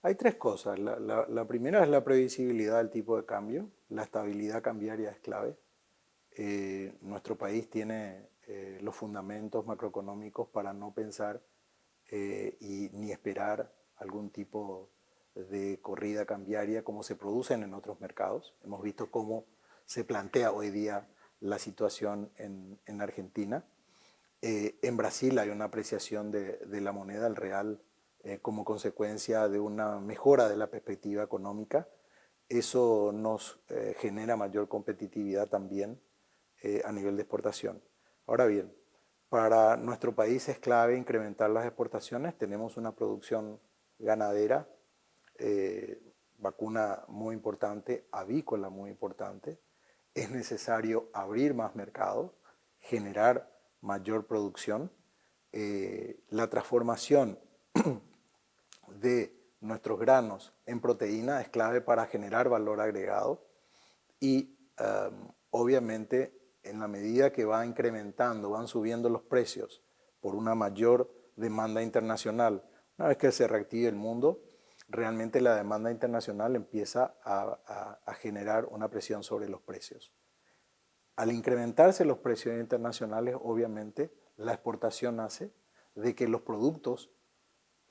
Hay tres cosas. La primera es la previsibilidad del tipo de cambio. La estabilidad cambiaria es clave. Nuestro país tiene los fundamentos macroeconómicos para no pensar ni esperar algún tipo de corrida cambiaria como se producen en otros mercados. Hemos visto cómo se plantea hoy día la situación en Argentina. En Brasil hay una apreciación de la moneda, el real, como consecuencia de una mejora de la perspectiva económica. Eso nos genera mayor competitividad también a nivel de exportación. Ahora bien, para nuestro país es clave incrementar las exportaciones. Tenemos una producción ganadera, vacuna muy importante, avícola muy importante. Es necesario abrir más mercados, generar mayor producción. La transformación de nuestros granos en proteína es clave para generar valor agregado y obviamente en la medida que va incrementando, van subiendo los precios por una mayor demanda internacional, una vez que se reactive el mundo, realmente la demanda internacional empieza a generar una presión sobre los precios. Al incrementarse los precios internacionales, obviamente la exportación hace de que los productos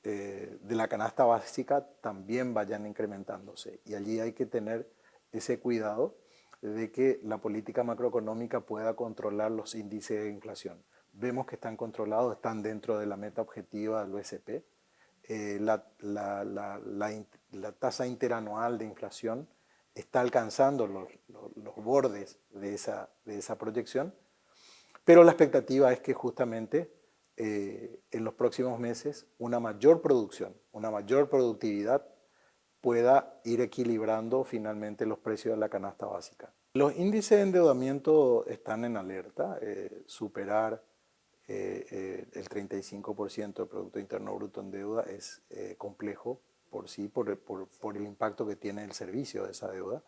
de la canasta básica también vayan incrementándose. Y allí hay que tener ese cuidado de que la política macroeconómica pueda controlar los índices de inflación. Vemos que están controlados, están dentro de la meta objetiva del OSP. La tasa interanual de inflación está alcanzando los bordes de esa proyección, pero la expectativa es que justamente en los próximos meses una mayor producción, una mayor productividad pueda ir equilibrando finalmente los precios de la canasta básica. Los índices de endeudamiento están en alerta. Superar el 35% del Producto Interno Bruto en deuda es complejo por sí, por el impacto que tiene el servicio de esa deuda.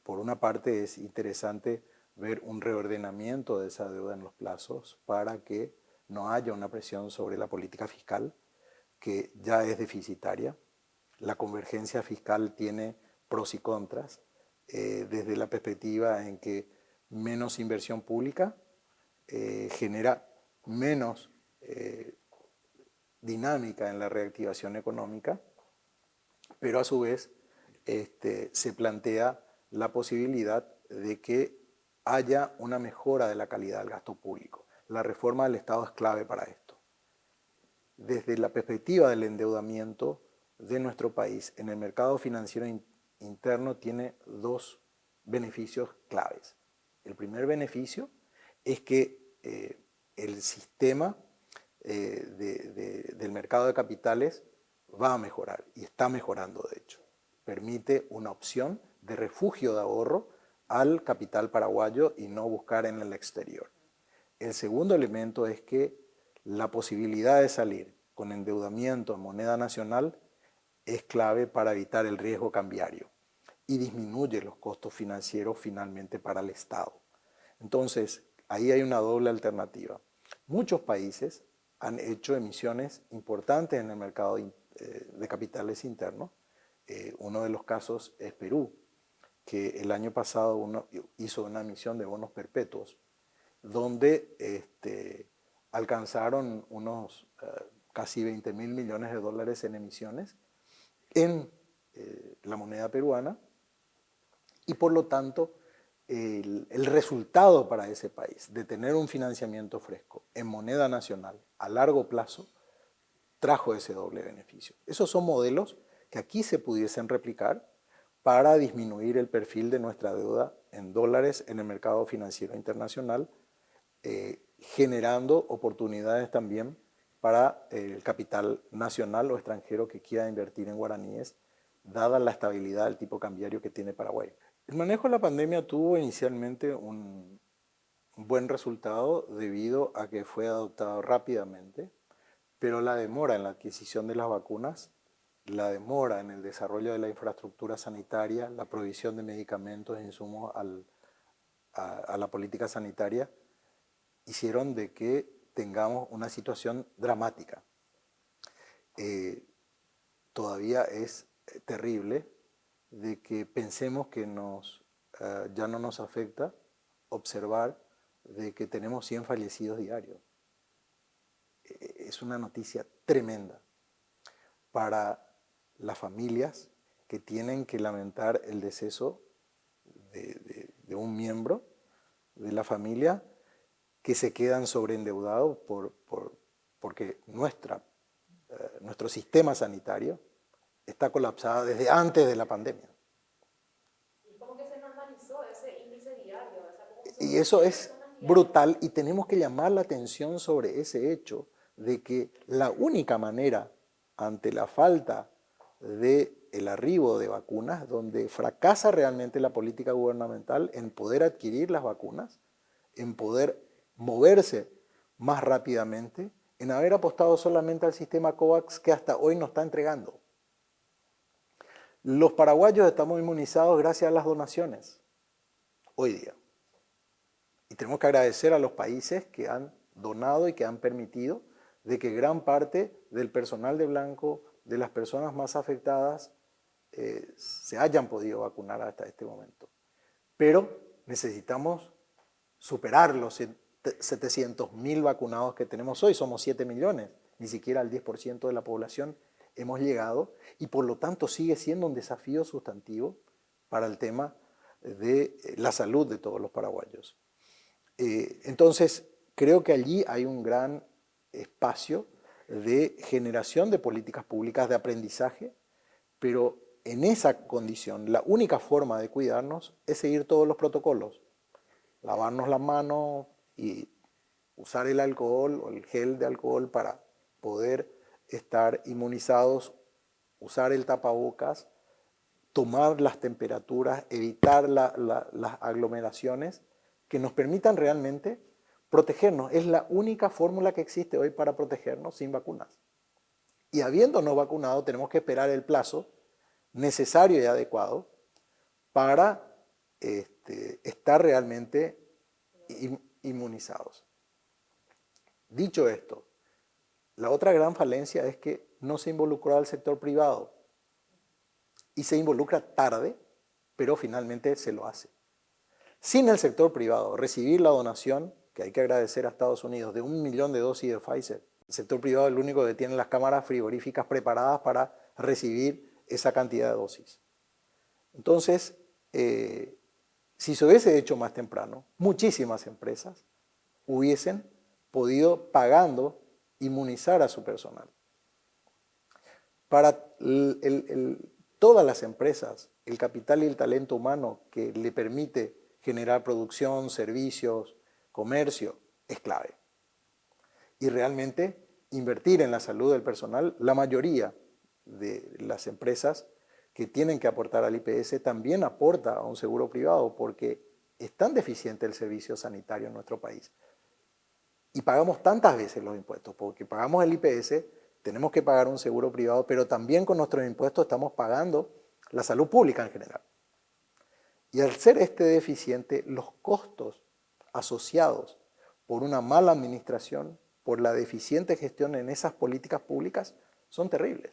Por una parte es interesante ver un reordenamiento de esa deuda en los plazos para que no haya una presión sobre la política fiscal, que ya es deficitaria. La convergencia fiscal tiene pros y contras, desde la perspectiva en que menos inversión pública genera menos dinámica en la reactivación económica, pero a su vez se plantea la posibilidad de que haya una mejora de la calidad del gasto público. La reforma del Estado es clave para esto. Desde la perspectiva del endeudamiento de nuestro país en el mercado financiero interno tiene dos beneficios claves. El primer beneficio es que el sistema del mercado de capitales va a mejorar y está mejorando de hecho. Permite una opción de refugio de ahorro al capital paraguayo y no buscar en el exterior. El segundo elemento es que la posibilidad de salir con endeudamiento en moneda nacional es clave para evitar el riesgo cambiario y disminuye los costos financieros finalmente para el Estado. Entonces, ahí hay una doble alternativa. Muchos países han hecho emisiones importantes en el mercado de capitales internos. Uno de los casos es Perú, que el año pasado hizo una emisión de bonos perpetuos, donde alcanzaron unos casi 20.000 millones de dólares en emisiones en la moneda peruana, y por lo tanto el resultado para ese país de tener un financiamiento fresco en moneda nacional a largo plazo trajo ese doble beneficio. Esos son modelos que aquí se pudiesen replicar para disminuir el perfil de nuestra deuda en dólares en el mercado financiero internacional, generando oportunidades también para el capital nacional o extranjero que quiera invertir en guaraníes, dada la estabilidad del tipo cambiario que tiene Paraguay. El manejo de la pandemia tuvo inicialmente un buen resultado debido a que fue adoptado rápidamente, pero la demora en la adquisición de las vacunas, la demora en el desarrollo de la infraestructura sanitaria, la provisión de medicamentos e insumos a la política sanitaria, hicieron de que tengamos una situación dramática. todavía es terrible de que pensemos que ya no nos afecta observar de que tenemos 100 fallecidos diarios. Es una noticia tremenda para las familias que tienen que lamentar el deceso de un miembro de la familia, que se quedan sobreendeudados porque nuestro sistema sanitario está colapsado desde antes de la pandemia. Y como que se normalizó ese índice diario, o sea, como que son Y eso 100 es personas diarias. brutal y tenemos que llamar la atención sobre ese hecho de que la única manera ante la falta del arribo de vacunas, donde fracasa realmente la política gubernamental en poder adquirir las vacunas, en poder moverse más rápidamente, en haber apostado solamente al sistema COVAX que hasta hoy nos está entregando. Los paraguayos estamos inmunizados gracias a las donaciones, hoy día. Y tenemos que agradecer a los países que han donado y que han permitido de que gran parte del personal de blanco, de las personas más afectadas, se hayan podido vacunar hasta este momento. Pero necesitamos superar los 700.000 vacunados que tenemos hoy. Somos 7 millones, ni siquiera al 10% de la población hemos llegado, y por lo tanto sigue siendo un desafío sustantivo para el tema de la salud de todos los paraguayos. Entonces, creo que allí hay un gran espacio de generación de políticas públicas de aprendizaje, pero en esa condición, la única forma de cuidarnos es seguir todos los protocolos. Lavarnos las manos y usar el alcohol o el gel de alcohol para poder estar inmunizados, usar el tapabocas, tomar las temperaturas, evitar las aglomeraciones que nos permitan realmente protegernos. Es la única fórmula que existe hoy para protegernos sin vacunas. Y habiéndonos vacunado, tenemos que esperar el plazo necesario y adecuado para estar realmente inmunizados. Dicho esto, la otra gran falencia es que no se involucró al sector privado y se involucra tarde, pero finalmente se lo hace. Sin el sector privado recibir la donación, que hay que agradecer a Estados Unidos, de 1 millón de dosis de Pfizer, el sector privado es el único que tiene las cámaras frigoríficas preparadas para recibir esa cantidad de dosis. Entonces, si se hubiese hecho más temprano, muchísimas empresas hubiesen podido, pagando, inmunizar a su personal. Para todas las empresas, el capital y el talento humano que le permite generar producción, servicios, comercio, es clave. Y realmente invertir en la salud del personal, la mayoría de las empresas que tienen que aportar al IPS también aporta a un seguro privado porque es tan deficiente el servicio sanitario en nuestro país. Y pagamos tantas veces los impuestos, porque pagamos el IPS, tenemos que pagar un seguro privado, pero también con nuestros impuestos estamos pagando la salud pública en general. Y al ser deficiente, los costos asociados por una mala administración, por la deficiente gestión en esas políticas públicas, son terribles.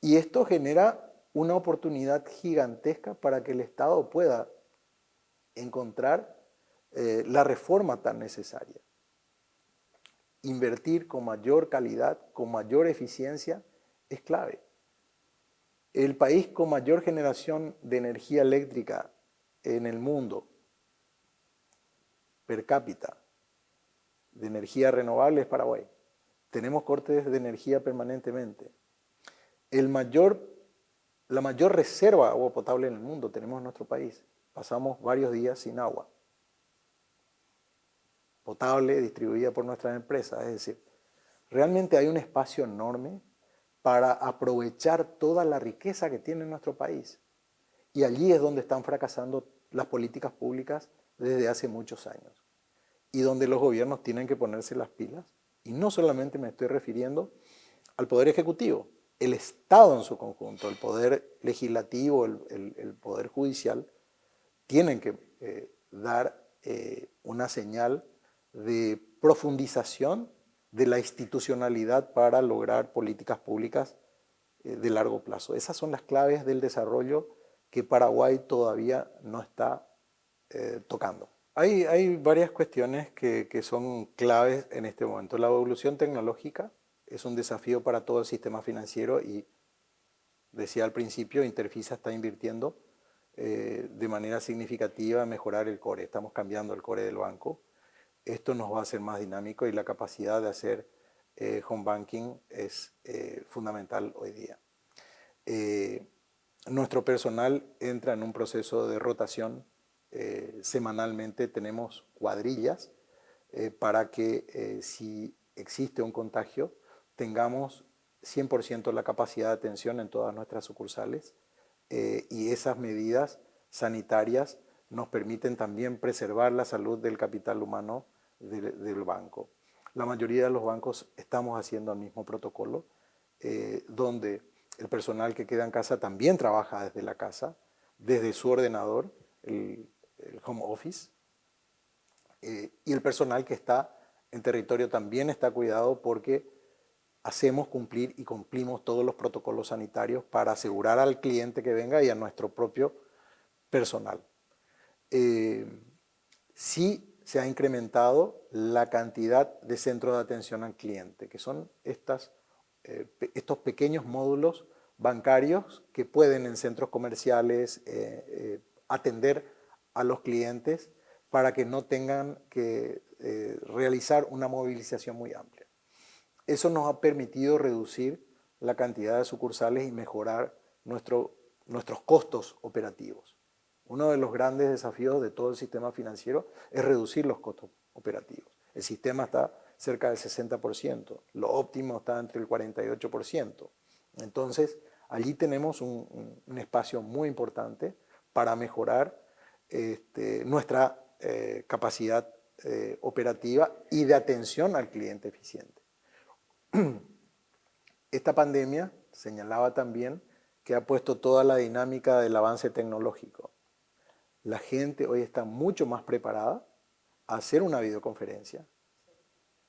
Y esto genera una oportunidad gigantesca para que el Estado pueda encontrar la reforma tan necesaria. Invertir con mayor calidad, con mayor eficiencia, es clave. El país con mayor generación de energía eléctrica en el mundo, per cápita, de energía renovable es Paraguay. Tenemos cortes de energía permanentemente. La mayor reserva de agua potable en el mundo tenemos en nuestro país. Pasamos varios días sin agua potable distribuida por nuestras empresas. Es decir, realmente hay un espacio enorme para aprovechar toda la riqueza que tiene nuestro país. Y allí es donde están fracasando las políticas públicas desde hace muchos años. Y donde los gobiernos tienen que ponerse las pilas. Y no solamente me estoy refiriendo al Poder Ejecutivo, el Estado en su conjunto, el Poder Legislativo, el Poder Judicial, tienen que dar una señal de profundización de la institucionalidad para lograr políticas públicas de largo plazo. Esas son las claves del desarrollo que Paraguay todavía no está tocando. Hay varias cuestiones que son claves en este momento. La evolución tecnológica es un desafío para todo el sistema financiero y, decía al principio, Interfisa está invirtiendo de manera significativa en mejorar el core. Estamos cambiando el core del banco. Esto nos va a hacer más dinámico y la capacidad de hacer home banking es fundamental hoy día. Nuestro personal entra en un proceso de rotación. Semanalmente tenemos cuadrillas para que si existe un contagio tengamos 100% la capacidad de atención en todas nuestras sucursales y esas medidas sanitarias nos permiten también preservar la salud del capital humano del banco. La mayoría de los bancos estamos haciendo el mismo protocolo, donde el personal que queda en casa también trabaja desde la casa, desde su ordenador, el home office, y el personal que está en territorio también está cuidado porque hacemos cumplir y cumplimos todos los protocolos sanitarios para asegurar al cliente que venga y a nuestro propio personal. Sí se ha incrementado la cantidad de centros de atención al cliente, que son estos pequeños módulos bancarios que pueden en centros comerciales atender a los clientes para que no tengan que realizar una movilización muy amplia. Eso nos ha permitido reducir la cantidad de sucursales y mejorar nuestros costos operativos. Uno de los grandes desafíos de todo el sistema financiero es reducir los costos operativos. El sistema está cerca del 60%, lo óptimo está entre el 48%. Entonces, allí tenemos un espacio muy importante para mejorar nuestra capacidad operativa y de atención al cliente eficiente. Esta pandemia señalaba también que ha puesto toda la dinámica del avance tecnológico. La gente hoy está mucho más preparada a hacer una videoconferencia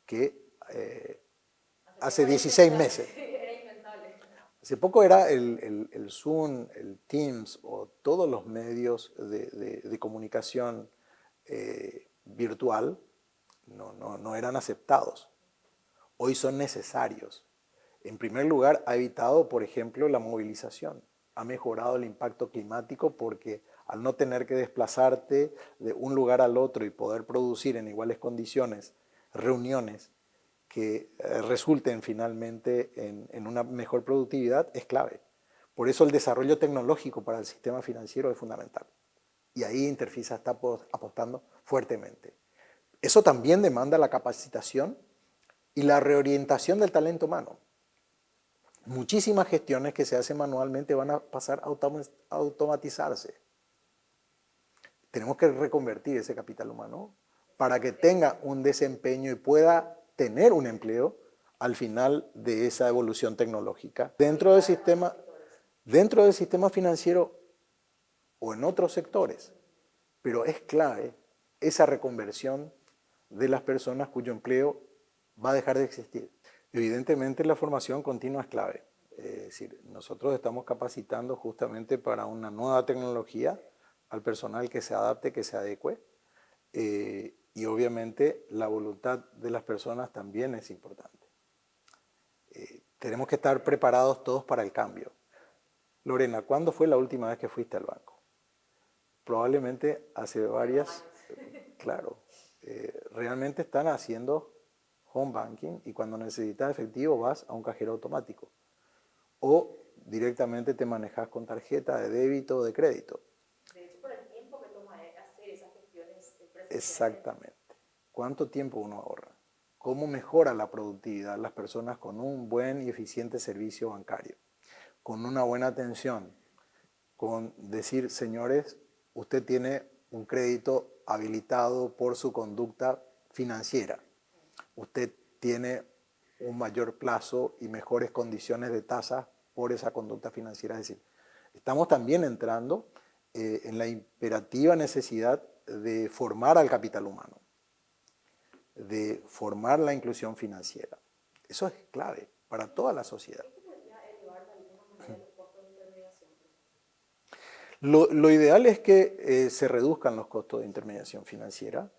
que hace 16 meses. Era impensable. Hace poco era el Zoom, el Teams o todos los medios de comunicación virtual no eran aceptados. Hoy son necesarios. En primer lugar, ha evitado, por ejemplo, la movilización. Ha mejorado el impacto climático porque al no tener que desplazarte de un lugar al otro y poder producir en iguales condiciones reuniones que resulten finalmente en una mejor productividad es clave. Por eso el desarrollo tecnológico para el sistema financiero es fundamental. Y ahí Interfisa está apostando fuertemente. Eso también demanda la capacitación y la reorientación del talento humano. Muchísimas gestiones que se hacen manualmente van a pasar a automatizarse. Tenemos que reconvertir ese capital humano para que tenga un desempeño y pueda tener un empleo al final de esa evolución tecnológica. Dentro del sistema financiero o en otros sectores, pero es clave esa reconversión de las personas cuyo empleo va a dejar de existir. Evidentemente la formación continua es clave. Es decir, nosotros estamos capacitando justamente para una nueva tecnología al personal que se adapte, que se adecue. Y obviamente la voluntad de las personas también es importante. Tenemos que estar preparados todos para el cambio. Lorena, ¿cuándo fue la última vez que fuiste al banco? Probablemente hace varias, claro. Realmente están haciendo home banking y cuando necesitas efectivo vas a un cajero automático o directamente te manejas con tarjeta de débito o de crédito. De hecho, por el tiempo que toma hacer esas gestiones presenciales. Exactamente. ¿Cuánto tiempo uno ahorra? ¿Cómo mejora la productividad las personas con un buen y eficiente servicio bancario? Con una buena atención, con decir, señores, usted tiene un crédito habilitado por su conducta financiera. Usted tiene un mayor plazo y mejores condiciones de tasa por esa conducta financiera. Es decir, estamos también entrando en la imperativa necesidad de formar al capital humano, de formar la inclusión financiera. Eso es clave para toda la sociedad. ¿Esto podría elevar también a Lo ideal es que se reduzcan los costos de intermediación financiera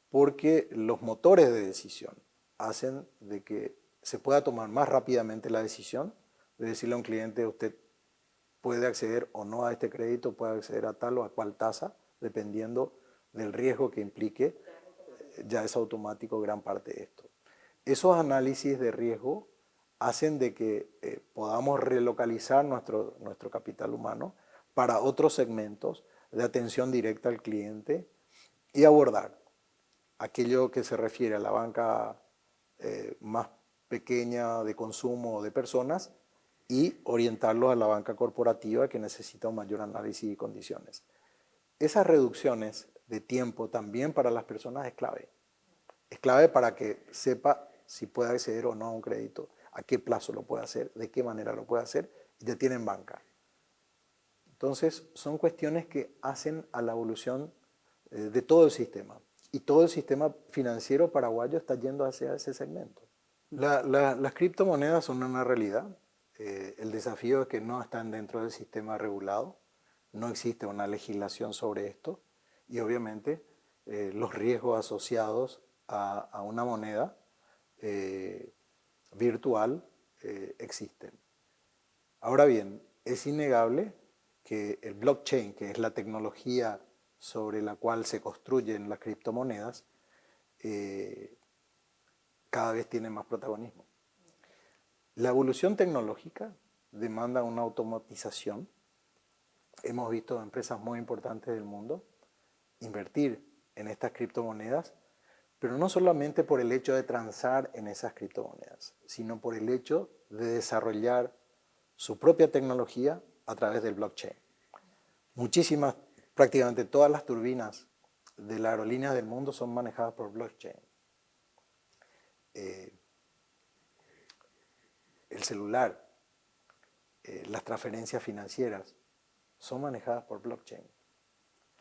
porque los motores de decisión hacen de que se pueda tomar más rápidamente la decisión de decirle a un cliente, usted puede acceder o no a este crédito, puede acceder a tal o a cual tasa, dependiendo del riesgo que implique, ya es automático gran parte de esto. Esos análisis de riesgo hacen de que podamos relocalizar nuestro capital humano para otros segmentos de atención directa al cliente y abordar aquello que se refiere a la banca más pequeña de consumo de personas y orientarlo a la banca corporativa que necesita un mayor análisis y condiciones. Esas reducciones de tiempo también para las personas es clave. Es clave para que sepa si puede acceder o no a un crédito, a qué plazo lo puede hacer, de qué manera lo puede hacer, y ya tienen banca. Entonces, son cuestiones que hacen a la evolución de todo el sistema. Y todo el sistema financiero paraguayo está yendo hacia ese segmento. Las criptomonedas son una realidad. El desafío es que no están dentro del sistema regulado. No existe una legislación sobre esto. Y obviamente los riesgos asociados a una moneda virtual existen. Ahora bien, es innegable que el blockchain, que es la tecnología sobre la cual se construyen las criptomonedas, cada vez tiene más protagonismo. La evolución tecnológica demanda una automatización. Hemos visto empresas muy importantes del mundo invertir en estas criptomonedas, pero no solamente por el hecho de transar en esas criptomonedas, sino por el hecho de desarrollar su propia tecnología a través del blockchain. Muchísimas, prácticamente todas las turbinas de la aerolínea del mundo son manejadas por blockchain. El celular, las transferencias financieras son manejadas por blockchain.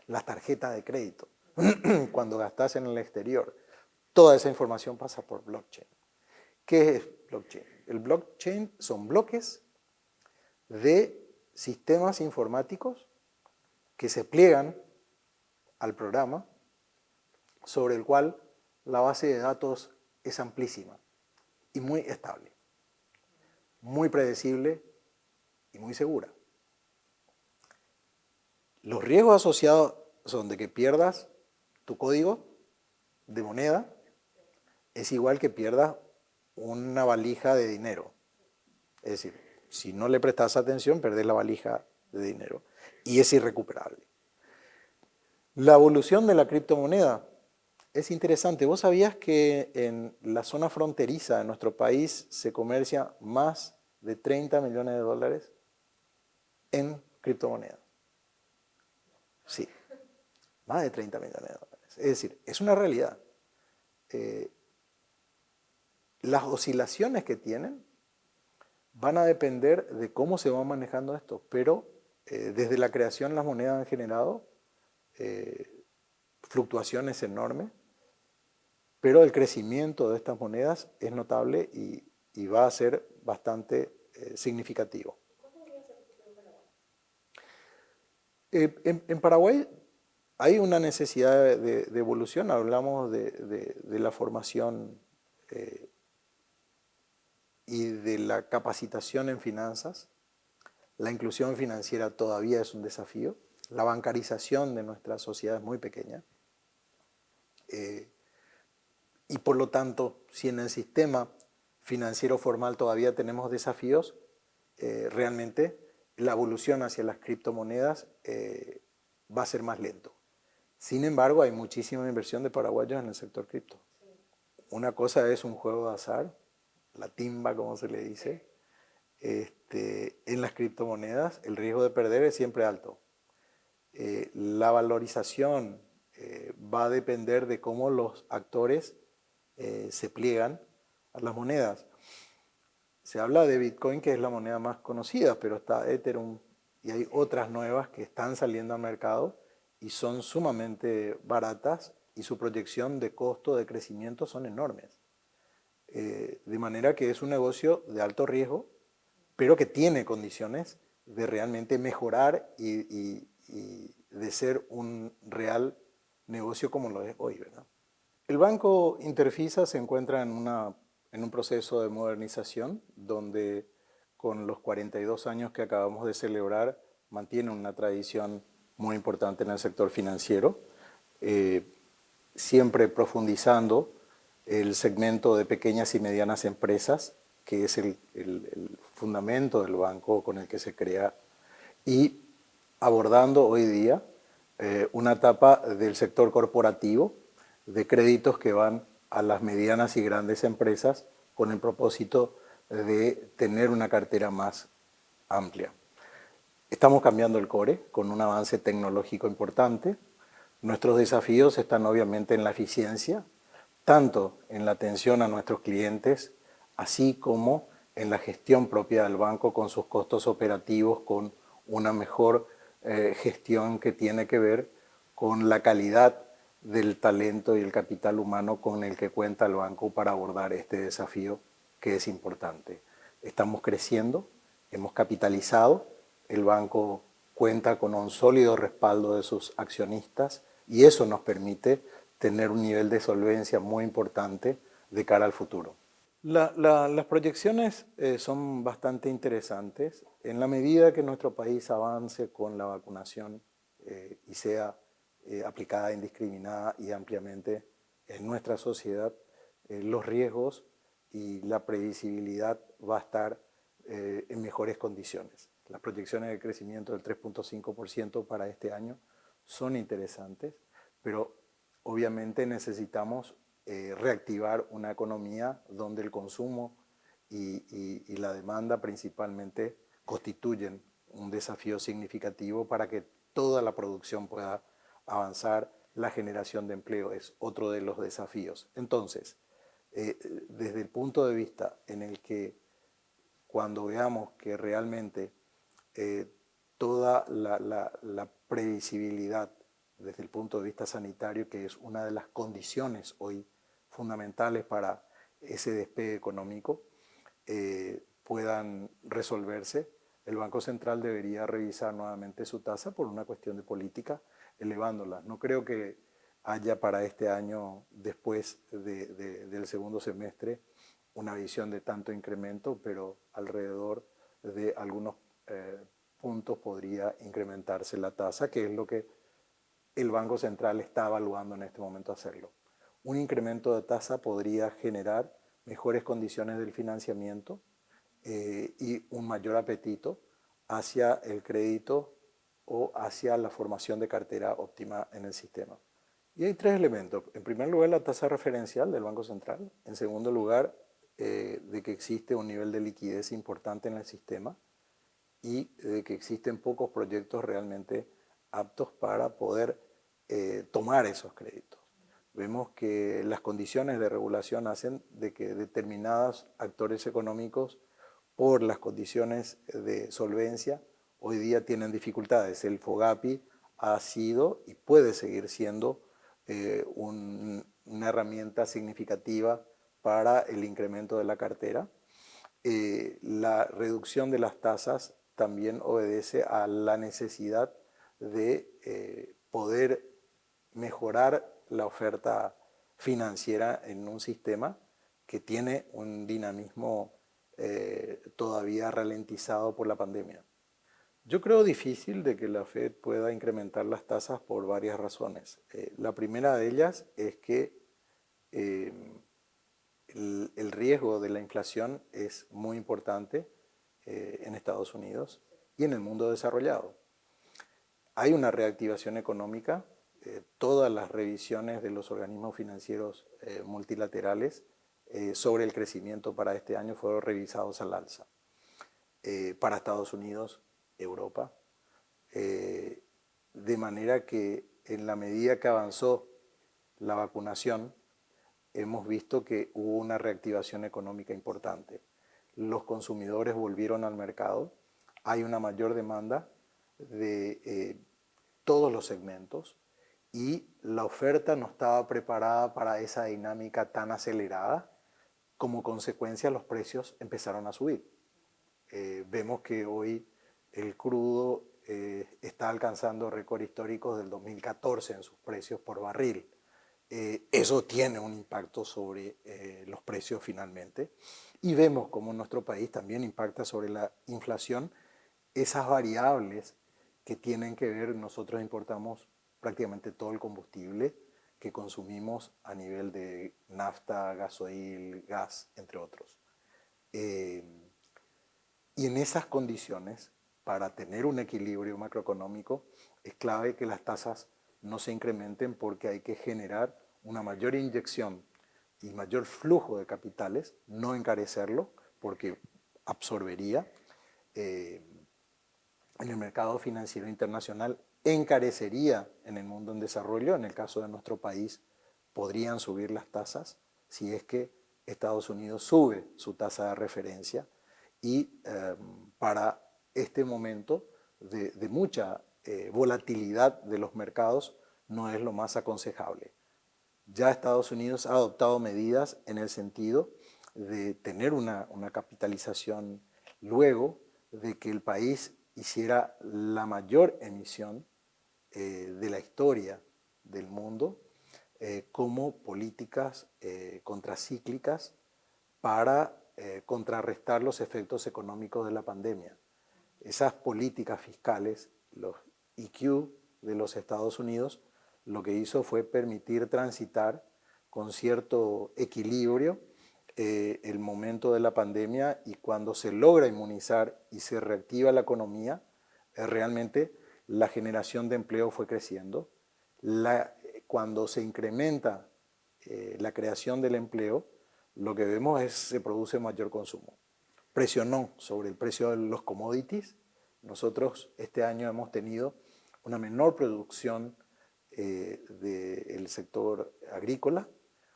Las tarjetas de crédito, cuando gastas en el exterior, toda esa información pasa por blockchain. ¿Qué es blockchain? El blockchain son bloques de sistemas informáticos que se pliegan al programa sobre el cual la base de datos es amplísima y muy estable, muy predecible y muy segura. Los riesgos asociados son de que pierdas tu código de moneda, es igual que pierdas una valija de dinero. Es decir, si no le prestas atención, perdés la valija de dinero y es irrecuperable. La evolución de la criptomoneda es interesante. ¿Vos sabías que en la zona fronteriza de nuestro país se comercia más de 30 millones de dólares en criptomonedas? Sí, más de 30 millones de dólares. Es decir, es una realidad. Las oscilaciones que tienen van a depender de cómo se va manejando esto, pero desde la creación las monedas han generado fluctuaciones enormes, pero el crecimiento de estas monedas es notable y va a ser bastante significativo. En Paraguay hay una necesidad de evolución, hablamos de la formación y de la capacitación en finanzas. La inclusión financiera todavía es un desafío. La bancarización de nuestra sociedad es muy pequeña. Y por lo tanto, si en el sistema financiero formal todavía tenemos desafíos, realmente la evolución hacia las criptomonedas va a ser más lento. Sin embargo, hay muchísima inversión de paraguayos en el sector cripto. Una cosa es un juego de azar, la timba como se le dice. En las criptomonedas el riesgo de perder es siempre alto. La valorización va a depender de cómo los actores se pliegan a las monedas. Se habla de Bitcoin, que es la moneda más conocida, pero está Ethereum y hay otras nuevas que están saliendo al mercado y son sumamente baratas y su proyección de costo de crecimiento son enormes. De manera que es un negocio de alto riesgo, pero que tiene condiciones de realmente mejorar y de ser un real negocio como lo es hoy, ¿verdad? El Banco Interfisa se encuentra en un proceso de modernización donde con los 42 años que acabamos de celebrar mantiene una tradición muy importante en el sector financiero, siempre profundizando el segmento de pequeñas y medianas empresas, que es el fundamento del banco con el que se crea, y abordando hoy día una etapa del sector corporativo de créditos que van a las medianas y grandes empresas con el propósito de tener una cartera más amplia. Estamos cambiando el core con un avance tecnológico importante. Nuestros desafíos están obviamente en la eficiencia, tanto en la atención a nuestros clientes, así como en la gestión propia del banco con sus costos operativos, con una mejor gestión que tiene que ver con la calidad del talento y el capital humano con el que cuenta el banco para abordar este desafío que es importante. Estamos creciendo, hemos capitalizado, el banco cuenta con un sólido respaldo de sus accionistas y eso nos permite tener un nivel de solvencia muy importante de cara al futuro. Las proyecciones son bastante interesantes. En la medida que nuestro país avance con la vacunación y sea aplicada indiscriminada y ampliamente en nuestra sociedad, los riesgos y la previsibilidad va a estar en mejores condiciones. Las proyecciones de crecimiento del 3.5% para este año son interesantes, pero obviamente necesitamos reactivar una economía donde el consumo y la demanda principalmente constituyen un desafío significativo para que toda la producción pueda avanzar. La generación de empleo es otro de los desafíos. Entonces, desde el punto de vista en el que cuando veamos que realmente toda la previsibilidad desde el punto de vista sanitario, que es una de las condiciones hoy fundamentales para ese despegue económico, puedan resolverse, el Banco Central debería revisar nuevamente su tasa por una cuestión de política, elevándola. No creo que haya para este año, después del segundo semestre, una visión de tanto incremento, pero alrededor de algunos puntos podría incrementarse la tasa, que es lo que el Banco Central está evaluando en este momento hacerlo. Un incremento de tasa podría generar mejores condiciones del financiamiento y un mayor apetito hacia el crédito o hacia la formación de cartera óptima en el sistema. Y hay tres elementos. En primer lugar, la tasa referencial del Banco Central. En segundo lugar, de que existe un nivel de liquidez importante en el sistema y de que existen pocos proyectos realmente aptos para poder tomar esos créditos. Vemos que las condiciones de regulación hacen de que determinados actores económicos, por las condiciones de solvencia, hoy día tienen dificultades. El FOGAPI ha sido y puede seguir siendo una herramienta significativa para el incremento de la cartera. La reducción de las tasas también obedece a la necesidad de poder mejorar la oferta financiera en un sistema que tiene un dinamismo todavía ralentizado por la pandemia. Yo creo difícil de que la Fed pueda incrementar las tasas por varias razones. La primera de ellas es que eh, el riesgo de la inflación es muy importante en Estados Unidos y en el mundo desarrollado. Hay una reactivación económica, todas las revisiones de los organismos financieros multilaterales sobre el crecimiento para este año fueron revisados al alza. Para Estados Unidos, Europa, de manera que en la medida que avanzó la vacunación, hemos visto que hubo una reactivación económica importante. Los consumidores volvieron al mercado, hay una mayor demanda de todos los segmentos y la oferta no estaba preparada para esa dinámica tan acelerada. Como consecuencia, los precios empezaron a subir. Vemos que hoy el crudo está alcanzando récord históricos del 2014 en sus precios por barril. Eso tiene un impacto sobre los precios finalmente. Y vemos cómo nuestro país también impacta sobre la inflación esas variables que tienen que ver, nosotros importamos prácticamente todo el combustible que consumimos a nivel de nafta, gasoil, gas, entre otros. Y en esas condiciones, para tener un equilibrio macroeconómico, es clave que las tasas no se incrementen porque hay que generar una mayor inyección y mayor flujo de capitales, no encarecerlo porque absorbería en el mercado financiero internacional, encarecería en el mundo en desarrollo. En el caso de nuestro país, podrían subir las tasas si es que Estados Unidos sube su tasa de referencia y para este momento de mucha volatilidad de los mercados no es lo más aconsejable. Ya Estados Unidos ha adoptado medidas en el sentido de tener una capitalización luego de que el país hiciera la mayor emisión de la historia del mundo como políticas contracíclicas para contrarrestar los efectos económicos de la pandemia. Esas políticas fiscales, los EQ de los Estados Unidos, lo que hizo fue permitir transitar con cierto equilibrio el momento de la pandemia, y cuando se logra inmunizar y se reactiva la economía, realmente la generación de empleo fue creciendo. Cuando se incrementa la creación del empleo, lo que vemos es que se produce mayor consumo. Presionó sobre el precio de los commodities. Nosotros este año hemos tenido una menor producción del sector agrícola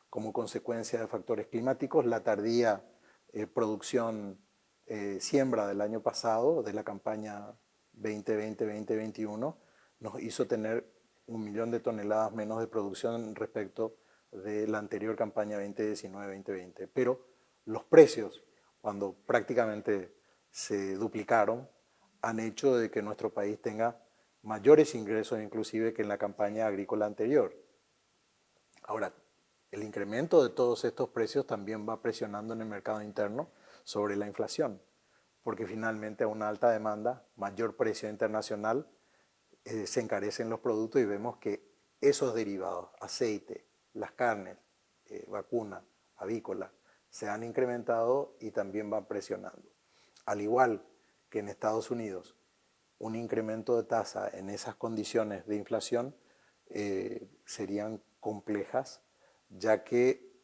como consecuencia de factores climáticos, la tardía producción siembra del año pasado, de la campaña 2020-2021, nos hizo tener 1 millón de toneladas menos de producción respecto de la anterior campaña 2019-2020. Pero los precios, cuando prácticamente se duplicaron, han hecho de que nuestro país tenga mayores ingresos inclusive que en la campaña agrícola anterior. Ahora, el incremento de todos estos precios también va presionando en el mercado interno sobre la inflación, porque finalmente a una alta demanda, mayor precio internacional, se encarecen los productos y vemos que esos derivados, aceite, las carnes, vacuna, avícola, se han incrementado y también van presionando. Al igual que en Estados Unidos, un incremento de tasa en esas condiciones de inflación serían complejas, ya que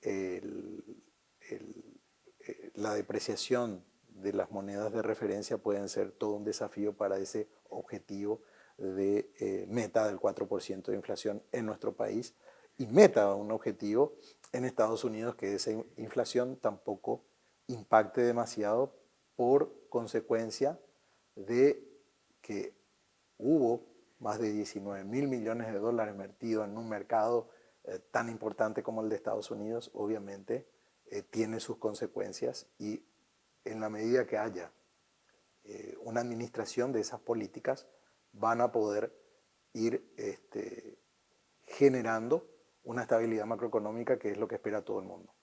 la depreciación de las monedas de referencia pueden ser todo un desafío para ese objetivo de meta del 4% de inflación en nuestro país, y meta un objetivo en Estados Unidos que esa inflación tampoco impacte demasiado por consecuencia de que hubo más de 19.000 millones de dólares invertidos en un mercado tan importante como el de Estados Unidos. Obviamente tiene sus consecuencias, y en la medida que haya una administración de esas políticas, van a poder ir generando una estabilidad macroeconómica, que es lo que espera todo el mundo.